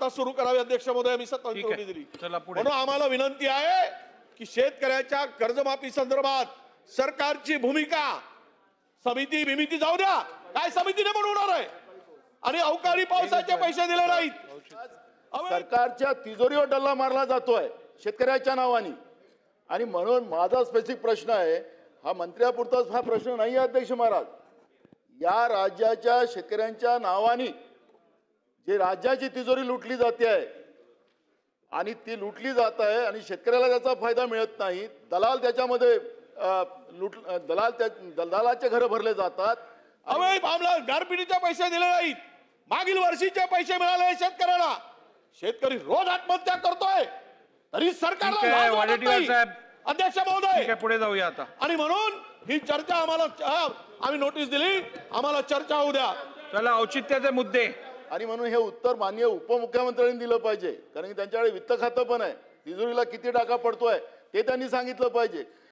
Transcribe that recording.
आता सुरू करावी अध्यक्ष महोदय, मी ठीक नोटीस आहे. दिली. चला पुढे. म्हणून आम्हाला विनंती आहे की शेतकऱ्याच्या कर्जमाफी संदर्भात सरकारची भूमिका, समिती बिमिती जाऊ द्या, काय समितीने बनवणार आहे, आणि अवकाळी पावसाचे पैसे दिले नाहीत. सरकारच्या तिजोरीवर डल्ला मारला जातोय शेतकऱ्याच्या नावाने. आणि म्हणून माझा स्पेसिफिक प्रश्न आहे, हा मंत्र्यापुरताच हा प्रश्न नाही आहे अध्यक्ष महाराज. या राज्याच्या शेतकऱ्यांच्या नावाने जे राज्याची तिजोरी लुटली जाते आहे आणि ती लुटली जात आहे आणि शेतकऱ्याला त्याचा फायदा मिळत नाही. दलाल त्याच्यामध्ये दलालाचे घरं भरले जातात. गारपिटीचे पैसे दिले नाहीत, मागील वर्षीचे पैसे मिळाले शेतकऱ्याला. शेतकरी रोज आत्महत्या करतोय, तरी सरकारला ठीक आहे, लाज वाटत वडेट्टीवार नाही. साहेब. अध्यक्ष ठीक महोदय, आहे, पुढे जाऊया आता. आणि म्हणून ही चर्चा आम्ही नोटीस दिली, आम्हाला चर्चा होऊ द्या. चला, औचित्याचे मुद्दे. आणि म्हणून हे उत्तर माननीय उपमुख्यमंत्र्यांनी दिलं पाहिजे, कारण की त्यांच्याकडे वित्त खातं पण आहे. तिजोरीला किती टाका पडतोय ते त्यांनी सांगितलं पाहिजे.